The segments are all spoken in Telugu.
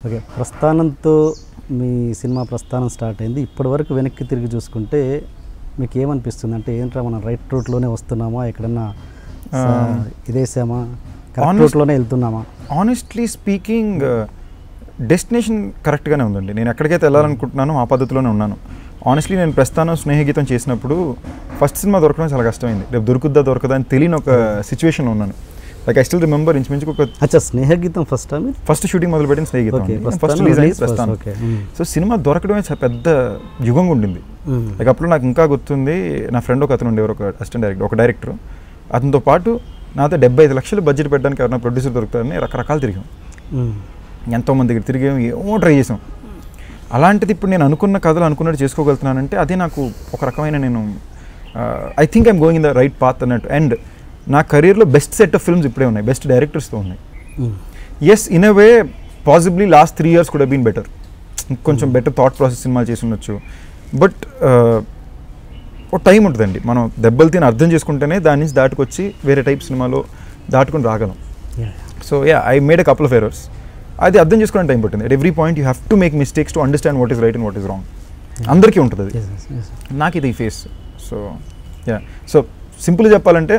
ఓకే, ప్రస్థానంతో మీ సినిమా ప్రస్థానం స్టార్ట్ అయింది. ఇప్పటివరకు వెనక్కి తిరిగి చూసుకుంటే మీకు ఏమనిపిస్తుంది? అంటే ఏంట్రా మనం రైట్ రూట్లోనే వస్తున్నామా, ఎక్కడన్నా ఇదేసామా, కరెక్ట్ రూట్లోనే వెళ్తున్నామా? ఆనెస్ట్లీ స్పీకింగ్ డెస్టినేషన్ కరెక్ట్గానే ఉందండి. నేను ఎక్కడికైతే వెళ్ళాలనుకుంటున్నానో ఆ పద్ధతిలోనే ఉన్నాను. ఆనెస్ట్లీ నేను ప్రస్థానం స్నేహగీతం చేసినప్పుడు ఫస్ట్ సినిమా దొరకడం చాలా కష్టమైంది. రేపు దొరుకుద్దా దొరకదా అని తెలియని ఒక సిచ్యువేషన్లో ఉన్నాను. లైక్ ఐ స్టిల్ రిమెంబర్ ఇంచుమించుకు ఒక స్నేహగీతం ఫస్ట్ షూటింగ్ మొదలుపెట్టిన స్నేహగీతం ఫస్ట్ రిలీజ్ అయింది ప్రస్థానం. సో సినిమా దొరకడమే చాలా పెద్ద యుగంగా ఉండింది. లైక్ అప్పుడు నాకు ఇంకా గుర్తుంది, నా ఫ్రెండ్ ఒక అతను ఉండేవారు, ఒక అసిస్టెంట్ డైరెక్టర్, ఒక డైరెక్టర్. అతనితో పాటు నాతో 75 లక్షలు బడ్జెట్ పెట్టడానికి ఎవరైనా ప్రొడ్యూసర్ దొరుకుతారని రకరకాలు తిరిగాం, ఎంతోమంది దగ్గర తిరిగాం, ఏమో ట్రై చేసాం. అలాంటిది ఇప్పుడు నేను అనుకున్న కథలు అనుకున్నట్టు చేసుకోగలుగుతున్నానంటే అదే నాకు ఒక రకమైన నేను I think I'm going in the right path అన్నట్టు. అండ్ నా కెరీర్లో బెస్ట్ సెట్ ఆఫ్ ఫిల్మ్స్ ఇప్పుడే ఉన్నాయి, బెస్ట్ డైరెక్టర్స్తో ఉన్నాయి. Yes, in a way possibly last 3 years కూడా బీన్ బెటర్, కొంచెం బెటర్ థాట్ ప్రాసెస్ సినిమాలు చేసి ఉండొచ్చు. బట్ ఒక టైం ఉంటుందండి, మనం దెబ్బలు తిని అర్థం చేసుకుంటేనే దాని నుంచి దాటుకొచ్చి వేరే టైప్ సినిమాలో దాటుకొని రాగలం. So I made a couple of errors. అది అర్థం చేసుకోవడానికి టైం పట్టింది. At every point you have to make mistakes to understand what is right and what is wrong. అందరికీ ఉంటుంది అది, నాకు ఇది ఫేస్. సో సింపుల్ చెప్పాలంటే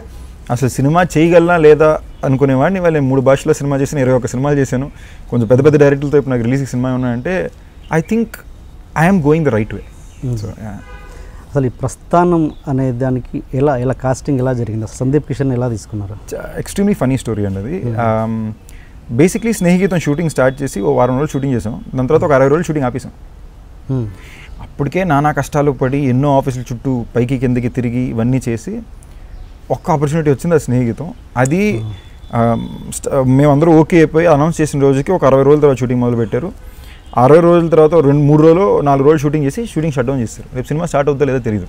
అసలు సినిమా చేయగలనా లేదా అనుకునేవాడిని. వాళ్ళు 3 భాషల్లో సినిమా చేసిన, 21 సినిమాలు చేశాను. కొంచెం పెద్ద పెద్ద డైరెక్టర్లతో ఇప్పుడు నాకు రిలీజ్ సినిమా ఉన్నాయంటే I think I'm going the right way. So అసలు ఈ ప్రస్థానం అనే దానికి ఎలా కాస్టింగ్ ఎలా జరిగింది? అసలు సందీప్ కిషన్ ఎలా తీసుకున్నారు? ఎక్స్ట్రీమ్లీ ఫనీ స్టోరీ అండి అది. బేసిక్లీ స్నేహగీతం షూటింగ్ స్టార్ట్ చేసి ఓ 1 రోజులు షూటింగ్ చేసాం. దాని తర్వాత ఒక 60 రోజులు షూటింగ్ ఆపేసాం. అప్పటికే నానా కష్టాలు పడి ఎన్నో ఆఫీసుల చుట్టూ పైకి కిందకి తిరిగి ఇవన్నీ చేసి ఒక్క ఆపర్చునిటీ వచ్చింది, ఆ స్నేహగీతం. అది మేమందరూ ఓకే అయిపోయి అనౌన్స్ చేసిన రోజుకి ఒక 60 రోజుల తర్వాత షూటింగ్ మొదలు పెట్టారు. 60 రోజుల తర్వాత 2-3 రోజులు 4 రోజులు షూటింగ్ చేసి షూటింగ్ షట్ డౌన్ చేస్తారు. రేపు సినిమా స్టార్ట్ అవుతుందో లేదో తెలియదు.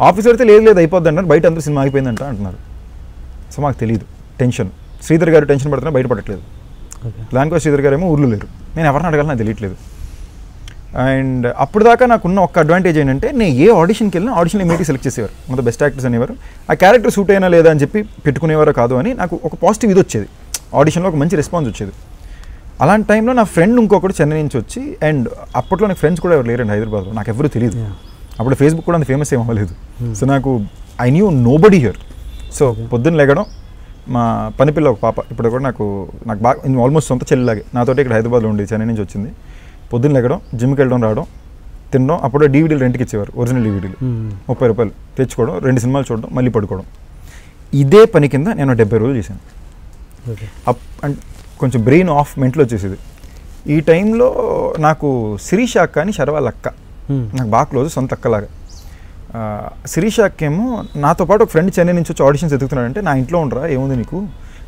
ఆఫీసర్ అయితే లేదు అయిపోద్ది అంటారు, బయట అందరూ సినిమా అయిపోయిందంట అంటున్నారు. సో మాకు తెలియదు, టెన్షన్. శ్రీధర్ గారు టెన్షన్ పడుతున్నా, బయటపడట్లేదు. దానికోసం శ్రీధర్ గారు ఏమో ఊర్లో లేరు. నేను ఎవరిని అడగాలి నాకు తెలియట్లేదు. అండ్ అప్పుడు దాకా నాకున్న ఒక అడ్వాంటేజ్ ఏంటంటే నేను ఏ ఆడిషన్కి వెళ్ళినా ఆడిషన్ ఇమీడియట్గా సెలెక్ట్ చేసేవారు, మొత్తం బెస్ట్ యాక్టర్స్ అనేవారు. ఆ క్యారెక్టర్ సూట్ అయినా లేదా అని చెప్పి పెట్టుకునేవారు కాదు అని నాకు ఒక పాజిటివ్ ఇది వచ్చేది. ఆడిషన్లో ఒక మంచి రెస్పాన్స్ వచ్చేది. అలాంటి టైంలో నా ఫ్రెండ్ ఇంకొకటి చెన్నై నుంచి వచ్చి, అండ్ అప్పట్లో నాకు ఫ్రెండ్స్ కూడా ఎవరు లేరండి హైదరాబాద్లో, నాకు ఎవరు తెలియదు. అప్పుడు ఫేస్బుక్ కూడా అంత ఫేమస్ ఏం అవ్వలేదు. సో నాకు I knew nobody here. So పొద్దున్న లేగడం, మా పనిపిల్ల ఒక పాప ఇప్పుడు కూడా నాకు బాగా ఆల్మోస్ట్ సొంత చెల్లిలాగే నాతోటి ఇక్కడ హైదరాబాద్లో ఉండేది, చెన్నై నుంచి వచ్చింది. పొద్దున్న లేగడం, జిమ్కి వెళ్ళడం, రావడం, తినడం. అప్పుడే డీవీడీలు రెంట్కి ఇచ్చేవారు, ఒరిజినల్ డీవీడీలు 30 రూపాయలు తెచ్చుకోవడం, 2 సినిమాలు చూడడం, మళ్ళీ పడుకోవడం. ఇదే పని కింద నేను 70 రోజులు చేశాను. కొంచెం బ్రెయిన్ ఆఫ్ మెంటల్ వచ్చేసేది. ఈ టైంలో నాకు శిరీష అక్క అని శర్వాళ్ళ అక్క, నాకు బాగా క్లోజ్, సొంత అక్కలాగా. శిరీష అక్కేమో నాతో పాటు ఒక ఫ్రెండ్ చెన్నై నుంచి వచ్చి ఆడిషన్స్ ఎదుగుతున్నాడంటే నా ఇంట్లో ఉండరా ఏముంది నీకు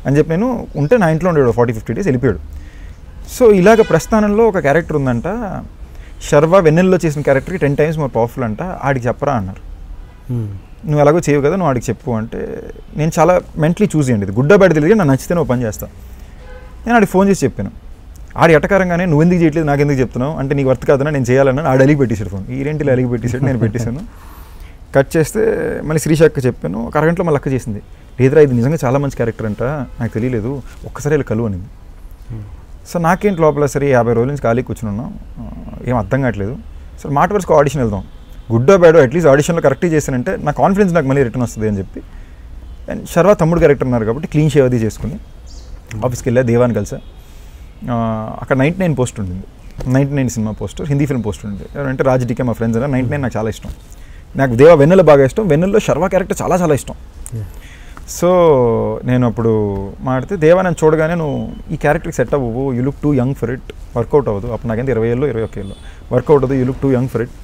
అని చెప్పి నేను ఉంటే నా ఇంట్లో ఉండేవాడు 40-50 days వెళ్ళిపోయాడు. సో ఇలాగ ప్రస్థానంలో ఒక క్యారెక్టర్ ఉందంట, శర్వా వెన్నెల్లో చేసిన క్యారెక్టర్కి 10 times మోర్ పవర్ఫుల్ అంట, ఆడికి చెప్పరా అన్నారు. నువ్వు ఎలాగో చేయవు కదా, నువ్వు ఆడికి చెప్పు అంటే నేను చాలా మెంటలీ చూస్ చేయండి, ఇది గుడ్డ బయట తెలియదు, నాకు నచ్చితే నువ్వు పని చేస్తాను. నేను ఆడికి ఫోన్ చేసి చెప్పాను. ఆడి ఎటకారంగానే నువ్వు ఎందుకు చేయట్లేదు నాకు ఎందుకు చెప్తున్నావు అంటే నీకు వర్త్ కాదన్నా నేను చేయాలన్నా ఆడు అలిగి పెట్టేశాడు ఫోన్. ఈ రెంటిలో అలిగి పెట్టేశాడు, నేను పెట్టేశాను. కట్ చేస్తే మళ్ళీ శిరీష అక్క చెప్పాను, ఒక అరగంటలో మళ్ళీ అక్క చేసింది, లేదురా ఇది నిజంగా చాలా మంచి క్యారెక్టర్ అంట, నాకు తెలియలేదు, ఒక్కసారి ఇలా కలువు అనింది. సో నాకేంటి లోపల సరే 50 రోజుల నుంచి ఖాళీ కూర్చున్నాం, ఏం అర్థం కావట్లేదు, సరే మాట వరుసకు ఆడిషన్ వెళ్దాం, గుడ్డో బ్యాడో అట్లీస్ట్ ఆడిషన్లో కరెక్ట్గా చేశానంటే నా కాన్ఫిడెన్స్ నాకు మళ్ళీ రిటర్న్ వస్తుంది అని చెప్పి. అండ్ శర్వా తమ్ముడు క్యారెక్టర్ ఉన్నారు కాబట్టి క్లీన్ షేవ్ అది చేసుకుని ఆఫీస్కి వెళ్ళా, దేవాన్ని కలిసా. అక్కడ 99 పోస్ట్ ఉండింది, 99 cinema poster, Hindi film post ఉండింది. ఎవరంటే రాజ్ డికే మా ఫ్రెండ్స్ అన్న. 99 నాకు చాలా ఇష్టం, నాకు దేవా వెన్నెల బాగా ఇష్టం, వెన్నెల్లో శర్వా క్యారెక్టర్ చాలా చాలా ఇష్టం. సో నేను అప్పుడు మాడితే దేవా నన్ను చూడగానే నువ్వు ఈ క్యారెక్టర్కి సెట్ అవ్వవు, you look too young for it, work out అవ్వదు. అప్పుడు నాకెంత 20 ఏళ్ళు 21 ఏళ్ళు వర్కౌట్ అవ్వదు, you look too young for it,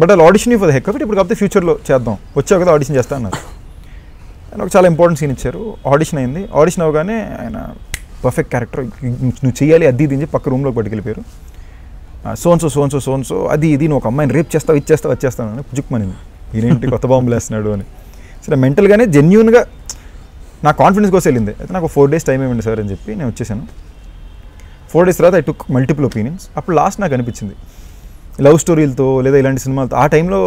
but అది audition for the heck of it, ఇప్పుడు కాకపోతే ఫ్యూచర్లో చేద్దాం, వచ్చావు కదా ఆడిషన్ చేస్తా అన్నారు. ఆయన ఒక చాలా ఇంపార్టెంట్ సీన్ ఇచ్చారు, ఆడిషన్ అయింది. ఆడిషన్ అవగానే ఆయన పర్ఫెక్ట్ క్యారెక్టర్ నువ్వు చేయాలి అది ఇది పక్క రూమ్లోకి పట్టుకెళ్ళిపోయారు. సోన్సో అది ఇది నువ్వు ఒక అమ్మాయిని రేప్ చేస్తావు ఇచ్చేస్తావు వచ్చేస్తాను అని పుజుక్కుమనింది, ఈయనేంటి కొత్త బాంబులు వేస్తున్నాడు అని. సరే మెంటల్గానే జెన్యూన్గా నా కాన్ఫిడెన్స్ కోసం వెళ్ళింది. అయితే నాకు 4 days టైం ఇవ్వండి సార్ అని చెప్పి నేను వచ్చేసాను. 4 days తర్వాత ఐ టుక్ మల్టిపుల్ ఒపీనియన్స్. అప్పుడు లాస్ట్ నాకు అనిపించింది లవ్ స్టోరీలతో లేదా ఇలాంటి సినిమాలతో ఆ టైంలో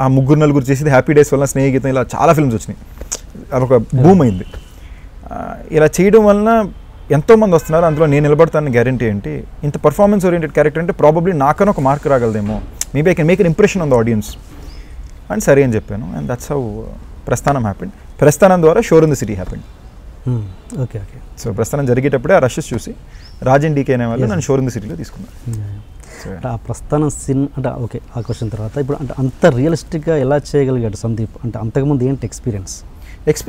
ఆ 3-4 చేసేది హ్యాపీ డేస్ వల్ల స్నేహితం ఇలా చాలా ఫిల్మ్స్ వచ్చినాయి, అదొక బూమ్ అయింది. ఇలా చేయడం వలన ఎంతోమంది వస్తున్నారు, అందులో నేను నిలబడతానని గ్యారంటీ ఏంటి? ఇంత పర్ఫార్మెన్స్ ఓరియంటెడ్ క్యారెక్టర్ అంటే ప్రాబబ్లీ నాకన్నా ఒక మార్క్ రాగలదేమో, maybe I can make an impression on the audience అని సరే అని చెప్పాను. And that's how Prasthanam happened. Prasthanam ద్వారా Shor in the city happened. Okay okay. So Prasthanam జరిగేటప్పుడే ఆ రషెస్ చూసి రాజన్ డీకే అనే వాళ్ళు నన్ను షోర్ ఇన్ ద సిటీలో తీసుకున్నాను. అంటే ఆ ప్రస్థానం సిన్ అంటే ఓకే, ఆ క్వశ్చన్ తర్వాత ఇప్పుడు అంటే అంత రియలిస్టిక్గా ఎలా చేయగలిగాడు సందీప్? అంటే అంతకుముందు ఏంటి ఎక్స్పీరియన్స్?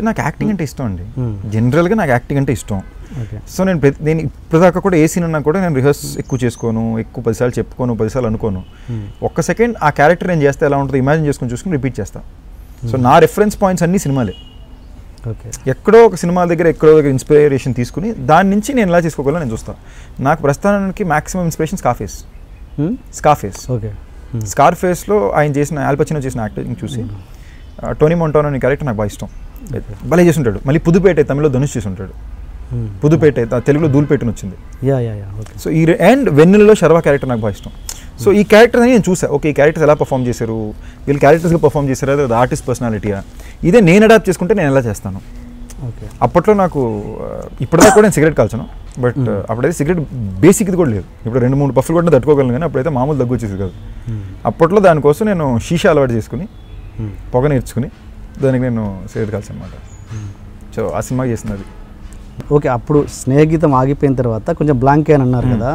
నాకు యాక్టింగ్ అంటే ఇష్టం అండి. జనరల్గా నాకు యాక్టింగ్ అంటే ఇష్టం. ఓకే. సో నేను ఇప్పటిదాకా కూడా ఏ సీన్ ఉన్నా కూడా నేను రిహర్స్ ఎక్కువ చేసుకోను, ఎక్కువ 10 సార్లు చెప్పుకోను, 10 సార్లు అనుకోను. ఒక్క సెకండ్ ఆ క్యారెక్టర్ నేను చేస్తే ఎలా ఉంటుందో ఇమాజిన్ చూసుకుని రిపీట్ చేస్తాను. సో నా రెఫరెన్స్ పాయింట్స్ అన్నీ సినిమాలే. ఓకే. ఎక్కడో ఒక సినిమాల దగ్గర ఎక్కడో దగ్గర ఇన్స్పిరేషన్ తీసుకుని దాని నుంచి నేను ఎలా చేసుకోగలను నేను చూస్తాను. నాకు ప్రస్థానానికి మ్యాక్సిమం ఇన్స్పిరేషన్ స్కార్ఫేస్. ఓకే. స్కార్ఫేస్లో ఆయన చేసిన ఆల్ పచినో చేసిన యాక్టింగ్ చూసి టోనీ మొంటానో అనే క్యారెక్టర్ నాకు బాగా ఇష్టం. భలే చేసి ఉంటాడు. మళ్ళీ పుదుపేట తమిళలో ధనుష్ చేసి ఉంటాడు. పుదుపేట తెలుగులో ధూల్పేటను వచ్చింది. సో ఈ అండ్ వెన్నెలలో శర్వా క్యారెక్టర్ నాకు బాగా ఇష్టం. సో ఈ క్యారెక్టర్ అని నేను చూసా, ఓకే ఈ క్యారెక్టర్స్ ఎలా పర్ఫామ్ చేశారు, వీళ్ళు క్యారెక్టర్స్గా పర్ఫామ్ చేశారు, అది ఆర్టిస్ట్ పర్సనాలిటీయా, ఇదే నేను అడాప్ట్ చేసుకుంటే నేను ఎలా చేస్తాను. ఓకే. అప్పట్లో నాకు ఇప్పటిదాకా కూడా నేను సిగరెట్ కాల్చాను, బట్ అప్పుడైతే సిగరెట్ బేసిక్ది కూడా లేదు. ఇప్పుడు 2-3 పఫ్లు కూడా తట్టుకోగలను, కానీ అప్పుడైతే మామూలు దగ్గు వచ్చేది కాదు. అప్పట్లో దానికోసం నేను షీషా అలవాటు చేసుకుని పొగ నేర్చుకుని దానికి నేను సిగరెట్ కాల్చాను అనమాట. సో ఆ సినిమా చేసినది. ఓకే. అప్పుడు స్నేహగీతం ఆగిపోయిన తర్వాత కొంచెం బ్లాంక్ అని అన్నారు కదా,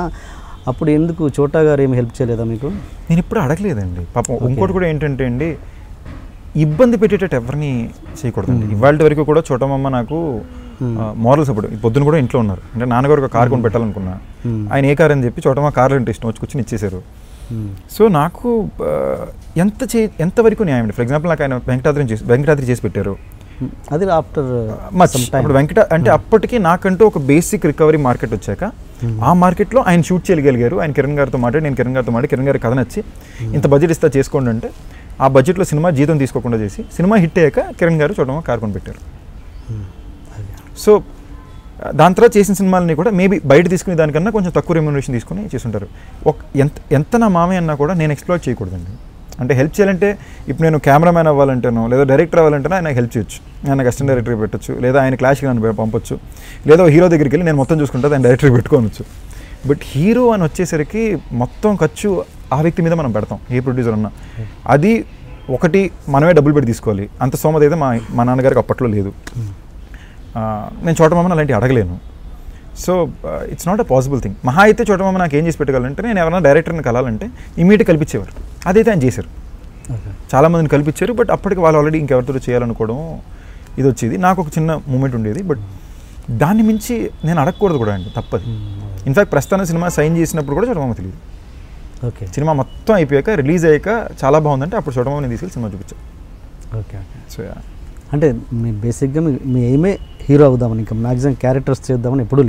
అప్పుడు ఎందుకు చోటా గారు ఏమి హెల్ప్ చేయలేదా మీకు? నేను ఇప్పుడు అడగలేదండి పాపం. ఇంకోటి కూడా ఏంటంటే అండి, ఇబ్బంది పెట్టేటట్టు ఎవరిని చేయకూడదండి. ఇవాళ వరకు కూడా చోటమమ్మ నాకు మోరల్ సపోర్ట్. పొద్దున కూడా ఇంట్లో ఉన్నారు. అంటే నాన్నగారు ఒక కార్ కొని పెట్టాలనుకున్నా, ఆయన ఏ కార్ అని చెప్పి చోటమ్మ కార్లు అంటే ఇష్టం వచ్చి కూర్చొని ఇచ్చేశారు. సో నాకు ఎంతవరకు న్యాయం అండి. ఫర్ ఎగ్జాంపుల్ నాకు ఆయన వెంకటాద్రి చేసి పెట్టారు. అది ఆఫ్టర్ అప్పుడు అంటే అప్పటికి నాకంటూ ఒక బేసిక్ రికవరీ మార్కెట్ వచ్చాక ఆ మార్కెట్లో ఆయన షూట్ చేయగలిగారు. ఆయన కిరణ్ గారితో మాట్లాడి, నేను కిరణ్ గారితో మాట్లాడి, కిరణ్ గారి కథ నచ్చి ఇంత బడ్జెట్ ఇస్తా చేసుకోండి అంటే ఆ బడ్జెట్లో సినిమా జీతం తీసుకోకుండా చేసి సినిమా హిట్ అయ్యాక కిరణ్ గారు చోటమ్మ కార్ కొని పెట్టారు. సో దాని తర్వాత చేసిన సినిమాలని కూడా మేబీ బయట తీసుకునే దానికన్నా కొంచెం తక్కువ రెమ్యూనరేషన్ తీసుకుని చేసుంటారు. ఎంత నా మామయ్య అన్నా కూడా నేను ఎక్స్ప్లోర్ చేయకూడదండి. అంటే హెల్ప్ చేయాలంటే ఇప్పుడు నేను కెమెరామ్యాన్ అవ్వాలంటేనో లేదా డైరెక్టర్ అవ్వాలంటేనో ఆయన హెల్ప్ చేయొచ్చు, ఆయన అసిస్టెంట్ డైరెక్టర్కి పెట్టచ్చు, లేదా ఆయన క్లాష్కి నన్ను పంపొచ్చు, లేదా హీరో దగ్గరికి వెళ్ళి నేను మొత్తం చూసుకుంటే ఆయన డైరెక్టర్కి పెట్టుకోవచ్చు. బట్ హీరో అని వచ్చేసరికి మొత్తం ఖర్చు ఆ వ్యక్తి మీద మనం పెడతాం, ఏ ప్రొడ్యూసర్ అన్నా. అది ఒకటి మనమే డబ్బులు పెట్టి తీసుకోవాలి. అంత సోమత అయితే మా నాన్నగారికి అప్పట్లో లేదు. నేను చోటమామని అలాంటివి అడగలేను. So it's not a possible thing. మహా అయితే చోటమామ నాకు ఏం చేసి పెట్టగలంటే, నేను ఎవరైనా డైరెక్టర్ని కలాలంటే ఇమీడియట్ కల్పించేవారు. అదైతే ఆయన చేశారు. చాలామందిని కల్పించారు. బట్ అప్పటికి వాళ్ళు ఆల్రెడీ ఇంకెవరితో చేయాలనుకోవడం ఇది వచ్చేది. నాకు ఒక చిన్న మూమెంట్ ఉండేది. బట్ దాన్ని మించి నేను అడగకూడదు కూడా అండి, తప్పది. ఇన్ఫ్యాక్ట్ ప్రస్థాన సినిమా సైన్ చేసినప్పుడు కూడా చోటమామ తెలియదు. ఓకే. సినిమా మొత్తం అయిపోయాక రిలీజ్ అయ్యాక చాలా బాగుందంటే అప్పుడు చోటమామని తీసుకెళ్ళి సినిమా చూపించాను. Okay okay. సో అంటే మీ బేసిక్గా మీ ఎయిమే హీరో అవుదామని, ఇంకా మ్యాక్సిమం క్యారెక్టర్స్ చేద్దామని ఎప్పుడు